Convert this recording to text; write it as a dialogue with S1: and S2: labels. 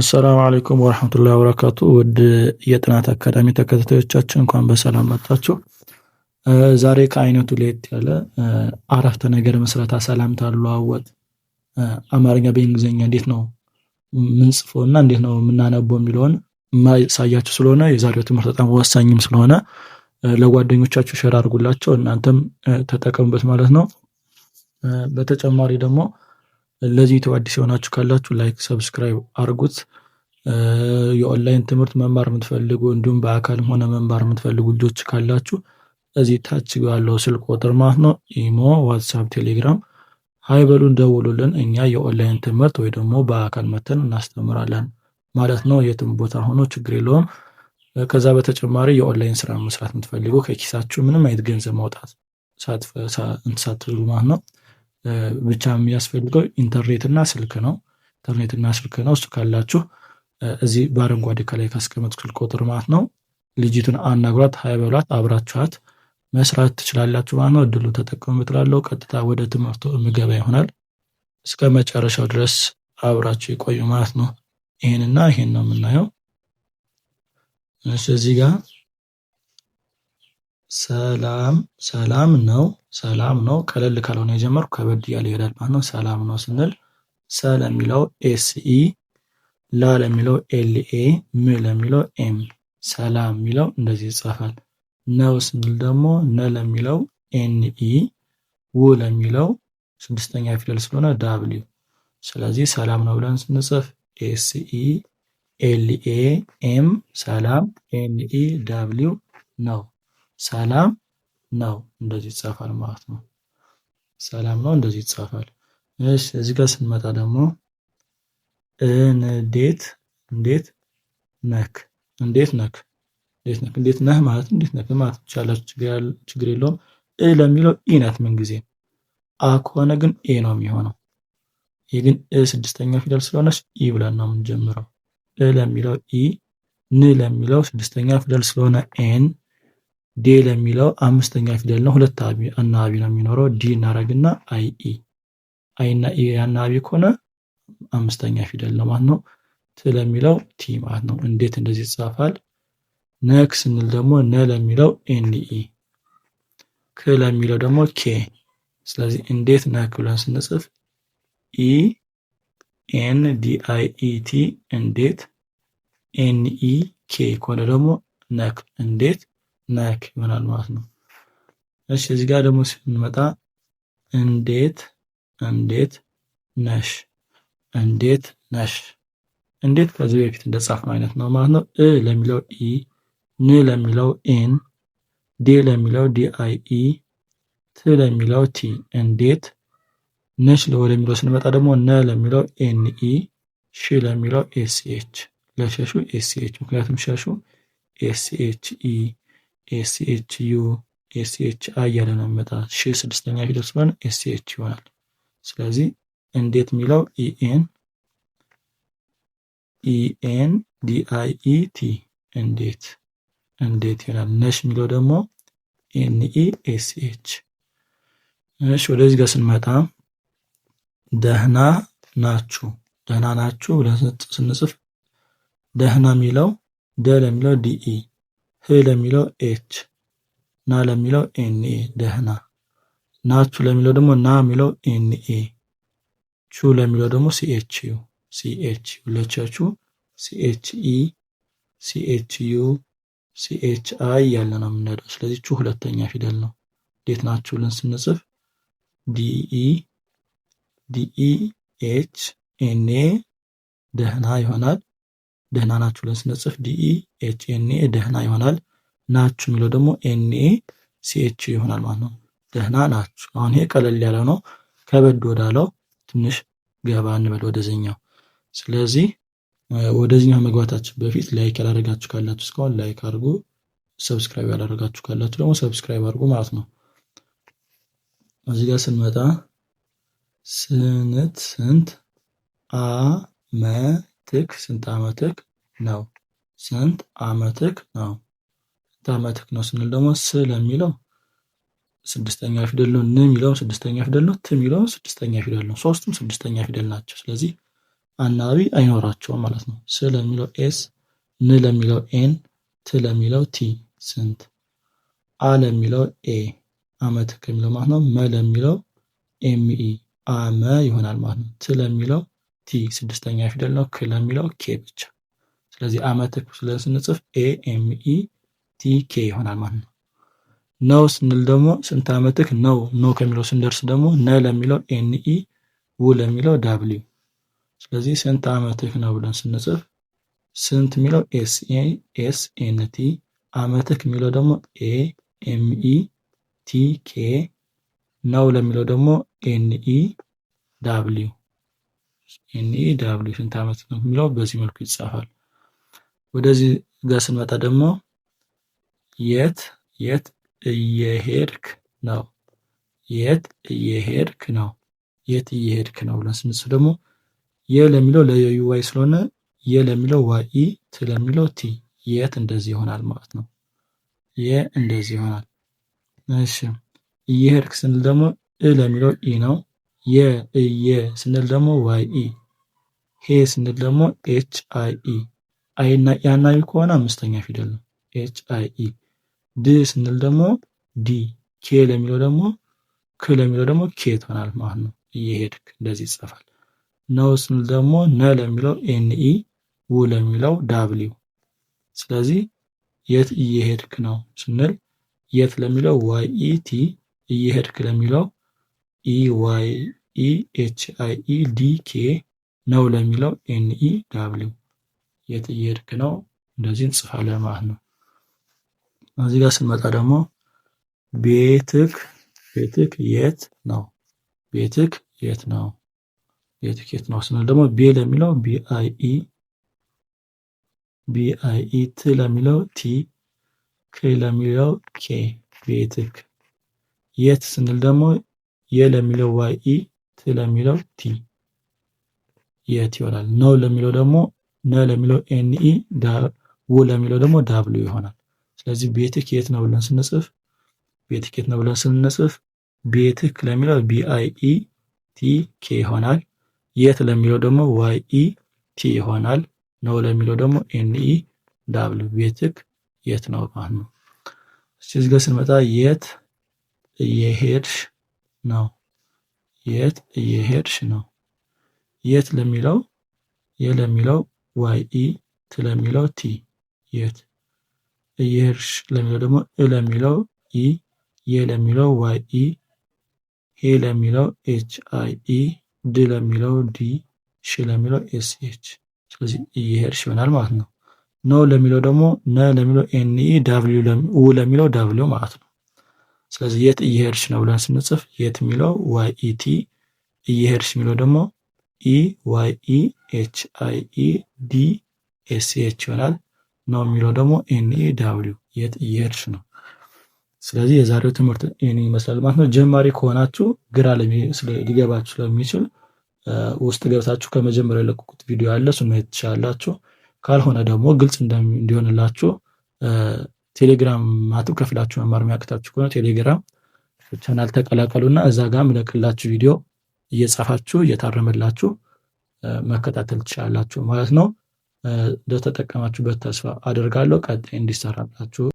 S1: ሰላም አለይኩም ወራህመቱላሂ ወበረካቱ። ውድ የጥናት አካዳሚ ተከታታዮቻችን እንኳን በሰላም መጣችሁ። ዛሬ ከአይነቱ ለየት ያለ አረፍተ ነገር ምስረታ፣ ሰላምታ አለዋወጥ፣ አማርኛ በእንግሊዝኛ እንዴት ነው ምንጽፈው እና እንዴት ነው የምናነበው የሚለውን ማሳያችሁ ስለሆነ የዛሬው ትምህርት በጣም ወሳኝም ስለሆነ ለጓደኞቻችሁ ሼር አድርጉላቸው፣ እናንተም ተጠቀሙበት ማለት ነው። በተጨማሪ ደግሞ ለዚህ ዩቲዩብ አዲስ የሆናችሁ ካላችሁ ላይክ ሰብስክራይብ አድርጉት። የኦንላይን ትምህርት መማር የምትፈልጉ እንዲሁም በአካልም ሆነ መማር የምትፈልጉ ልጆች ካላችሁ እዚህ ታች ያለው ስልክ ቁጥር ማለት ነው፣ ኢሞ፣ ዋትስአፕ፣ ቴሌግራም ሀይ በሉን፣ ደውሉልን። እኛ የኦንላይን ትምህርት ወይ ደግሞ በአካል መተን እናስተምራለን ማለት ነው። የትም ቦታ ሆኖ ችግር የለውም። ከዛ በተጨማሪ የኦንላይን ስራ መስራት የምትፈልጉ ከኪሳችሁ ምንም አይነት ገንዘብ ማውጣት ሳትሉ ማለት ነው ብቻ የሚያስፈልገው ኢንተርኔትና ስልክ ነው። እሱ ካላችሁ እዚህ በአረንጓዴ ከላይ ካስቀመጥኩት ስልክ ቁጥር ማለት ነው ልጅቱን አናግሯት፣ ሀይ በሏት፣ አብራችኋት መስራት ትችላላችሁ ማለት ነው። እድሉ ተጠቀሙ እላለሁ። ቀጥታ ወደ ትምህርቱ ምገባ ይሆናል። እስከ መጨረሻው ድረስ አብራችሁ ይቆዩ ማለት ነው። ይሄን ነው የምናየው። እዚህ ጋር ሰላም ነው። ቀለል ካልሆነ የጀመርኩ ከበድ እያለ ይሄዳል ማለት ነው። ሰላም ነው ስንል ሰ ለሚለው ኤስኢ፣ ላ ለሚለው ኤልኤ፣ ም ለሚለው ኤም፣ ሰላም የሚለው እንደዚህ ይጻፋል። ነው ስንል ደግሞ ነ ለሚለው ኤንኢ፣ ው ለሚለው ስድስተኛ ፊደል ስለሆነ ዳብሊው። ስለዚህ ሰላም ነው ብለን ስንጽፍ ኤስኢ፣ ኤልኤ፣ ኤም፣ ሰላም፣ ኤንኢ፣ ዳብሊው ነው። ሰላም ነው እንደዚህ ይጻፋል ማለት ነው። ሰላም ነው እንደዚህ ይጻፋል። እሺ እዚህ ጋር ስንመጣ ደግሞ እንዴት ነህ ማለት እንዴት ነህ ማለት ይቻላል። ችግር የለውም። ለሚለው ኢ ናት ምንጊዜም። አ ከሆነ ግን ኤ ነው የሚሆነው። ይህ ግን ስድስተኛ ፊደል ስለሆነች ኢ ብለን ነው የምንጀምረው። ለሚለው ኢ፣ ን ለሚለው ስድስተኛ ፊደል ስለሆነ ኤን፣ ዴ ለሚለው አምስተኛ ፊደል ነው። ሁለት አናባቢ ነው የሚኖረው። ዲ እናረግና አይ ኢ፣ አይና ኢ አናባቢ ከሆነ አምስተኛ ፊደል ነው ማለት ነው። ት ለሚለው ቲ ማለት ነው። እንዴት እንደዚህ ይጻፋል። ነክ ስንል ደግሞ ነ ለሚለው ኤን ኢ፣ ክ ለሚለው ደግሞ ኬ። ስለዚህ እንዴት ነክ ብለን ስንጽፍ ኢ ኤን ዲ አይ ኢ ቲ እንዴት፣ ኤን ኢ ኬ ከሆነ ደግሞ ነክ እንዴት ነክ ይሆናል ማለት ነው። እሺ እዚህ ጋር ደግሞ ስንመጣ እንዴት ነሽ፣ እንዴት ከዚህ በፊት እንደጻፍነው አይነት ነው ማለት ነው። ለሚለው ኢ፣ ን ለሚለው ኤን፣ ዴ ለሚለው ዲ አይ ኢ፣ ት ለሚለው ቲ እንዴት። ነሽ ወደሚለው ስንመጣ ደግሞ ነ ለሚለው ኤን ኢ፣ ሽ ለሚለው ኤስ ኤች፣ ለሸሹ ኤስ ኤች፣ ምክንያቱም ሸሹ ኤስ ኤች ኢ፣ ኤስ ኤች ዩ፣ ኤስ ኤች አይ እያለ ነው የሚመጣ። ሺ ስድስተኛ ፊደል ስለሆነ ኤስ ኤች ይሆናል። ስለዚህ እንዴት የሚለው ኢኤን ዲ አይ ኢ ቲ እንዴት ይሆናል። ነሽ የሚለው ደግሞ ኤን ኢ ኤስ ኤች። እሺ ወደዚህ ጋር ስንመጣ ደህና ናችሁ ብለን ስንጽፍ ደህና የሚለው ደ ለሚለው ዲኢ፣ ህ ለሚለው ኤች፣ ና ለሚለው ኤንኤ ደህና። ናችሁ ለሚለው ደግሞ ና የሚለው ኤንኤ፣ ቹ ለሚለው ደግሞ ሲኤች ሁለቻቹ ሲኤች ኢ፣ ሲኤች ዩ፣ ሲኤች አይ ያለ ነው የምንሄደው። ስለዚህ ቹ ሁለተኛ ፊደል ነው። እንዴት ናችሁ ብለን ስንጽፍ ዲኢ ኤች ኤንኤ ደህና ይሆናል። ደህና ናችሁ ብለን ስንጽፍ ዲኢ ኤች ኤንኤ ደህና ይሆናል። ናችሁ የሚለው ደግሞ ኤንኤ ሲኤች ይሆናል ማለት ነው። ደህና ናችሁ። አሁን ይሄ ቀለል ያለው ነው። ከበድ ወዳለው ትንሽ ገባ እንበል ወደዚህኛው። ስለዚህ ወደዚህኛው መግባታችን በፊት ላይክ ያላደረጋችሁ ካላችሁ እስካሁን ላይክ አድርጉ። ሰብስክራይብ ያላደረጋችሁ ካላችሁ ደግሞ ሰብስክራይብ አድርጉ ማለት ነው። እዚህ ጋር ስንመጣ ስንት ዓመትክ ነው? ስንት ዓመትክ ነው ስንል ደግሞ ስ ለሚለው ስድስተኛ ፊደል ነው። ን የሚለው ስድስተኛ ፊደል ነው። ት የሚለው ስድስተኛ ፊደል ነው። ሶስቱም ስድስተኛ ፊደል ናቸው። ስለዚህ አናባቢ አይኖራቸውም ማለት ነው። ስ ለሚለው ኤስ፣ ን ለሚለው ኤን፣ ት ለሚለው ቲ ስንት፣ አ ለሚለው ኤ ዓመት ከሚለው ማለት ነው። መ ለሚለው ኤምኢ አመ ይሆናል ማለት ነው። ት ለሚለው ቲ ስድስተኛ ፊደል ነው። ክ ለሚለው ኬ ብቻ። ስለዚህ ዓመትክ ብለን ስንጽፍ ኤ ኤምኢ ቲ ኬ ይሆናል ማለት ነው። ነው ስንል ደግሞ ስንት ዓመትክ ነው። ነው ከሚለው ስንደርስ ደግሞ ነ ለሚለው ኤንኢ፣ ው ለሚለው ዳብሊው። ስለዚህ ስንት ዓመትክ ነው ብለን ስንጽፍ ስንት የሚለው ኤስ ኤን ቲ፣ ዓመትክ የሚለው ደግሞ ኤ ኤምኢ ቲ ኬ፣ ነው ለሚለው ደግሞ ኤንኢ ዳብሊው። ኤንኢ ዳብሊው ስንት ዓመት ነው የሚለው በዚህ መልኩ ይጻፋል። ወደዚህ ጋር ስንመጣ ደግሞ የት እየሄድክ ነው። የት እየሄድክ ነው። የት እየሄድክ ነው ብለን ስንጽፍ ደግሞ የ ለሚለው ለዩ ዋይ ስለሆነ የ ለሚለው ዋይ ኢ፣ ት ለሚለው ቲ፣ የት እንደዚህ ይሆናል ማለት ነው። የ እንደዚህ ይሆናል። እሺ እየሄድክ ስንል ደግሞ እ ለሚለው ኢ ነው። እየ ስንል ደግሞ ዋይ ኢ፣ ሄ ስንል ደግሞ ኤች አይ ኢ፣ አይና ያናዩ ከሆነ አምስተኛ ፊደል ነው። ኤች አይ ኢ። ድ ስንል ደግሞ ዲ፣ ኬ ለሚለው ደግሞ ክ ለሚለው ደግሞ ኬ ትሆናል ማለት ነው። እየሄድክ እንደዚህ ይጻፋል። ነው ስንል ደግሞ ነ ለሚለው ኤንኢ፣ ው ለሚለው ዳብሊው። ስለዚህ የት እየሄድክ ነው ስንል የት ለሚለው ዋይ ኢ ቲ፣ እየሄድክ ለሚለው ኢ ዋይ ኢ ኤች አይ ኢ ዲ ኬ፣ ነው ለሚለው ኤንኢ ዳብሊው። የት እየሄድክ ነው እንደዚህ እንጽፋለን ማለት ነው። እዚህ ጋር ስንመጣ ደግሞ ቤትክ የት ነው። ቤትክ የት ነው። ቤትክ የት ነው ስንል ደግሞ ቤ ለሚለው ቢአይኢ፣ ት ለሚለው ቲ፣ ክ ለሚለው ኬ፣ ቤትክ። የት ስንል ደግሞ የ ለሚለው ዋይ ኢ፣ ት ለሚለው ቲ፣ የት ይሆናል። ነው ለሚለው ደግሞ ነ ለሚለው ኤንኢ፣ ው ለሚለው ደግሞ ዳብሊው ይሆናል። ስለዚህ ቤትክ የት ነው ብለን ስንጽፍ ቤትክ ለሚለው ቢአይኢ ቲ ኬ ይሆናል። የት ለሚለው ደግሞ ዋይ ኢ ቲ ይሆናል። ነው ለሚለው ደግሞ ኤንኢ ዳብሊው። ቤትክ የት ነው ማለት ነው። እዚህ ጋር ስንመጣ የት እየሄድሽ ነው። የት እየሄድሽ ነው። የት ለሚለው የ ለሚለው ዋይ ኢ፣ ት ለሚለው ቲ፣ የት። እየሄድሽ ለሚለው ደግሞ እ ለሚለው ኢ፣ የ ለሚለው ዋይ ኢ፣ ሄ ለሚለው ኤች አይ ኢ፣ ድ ለሚለው ዲ፣ ሽ ለሚለው ኤስ ኤች። ስለዚህ እየሄድሽ ይሆናል ማለት ነው። ነው ለሚለው ደግሞ ነ ለሚለው ኤን ኢ፣ ው ለሚለው ዳብሊው ማለት ነው። ስለዚህ የት እየሄድሽ ነው ብለን ስንጽፍ የት የሚለው ዋይ ኢ ቲ፣ እየሄድሽ የሚለው ደግሞ ኢ ዋይ ኢ ኤች አይ ኢ ዲ ኤስ ኤች ይሆናል። ነው የሚለው ደግሞ ኤን ኢ ዳብሊው። የት እየሄድሽ ነው። ስለዚህ የዛሬው ትምህርት ይህን ይመስላል ማለት ነው። ጀማሪ ከሆናችሁ ግራ ሊገባችሁ ስለሚችል ውስጥ ገብታችሁ ከመጀመሪያው የለቀቁት ቪዲዮ አለ፣ እሱን ማየት ትችላላችሁ። ካልሆነ ደግሞ ግልጽ እንዲሆንላችሁ ቴሌግራም ማጥብ ከፍላችሁ መማር የሚያቅታችሁ ከሆነ ቴሌግራም ቻናል ተቀላቀሉና እዛ ጋር ምለቅላችሁ ቪዲዮ እየጻፋችሁ እየታረመላችሁ መከታተል ትችላላችሁ ማለት ነው። እንደተጠቀማችሁበት ተስፋ አደርጋለሁ። ቀጣይ እንዲሰራላችሁ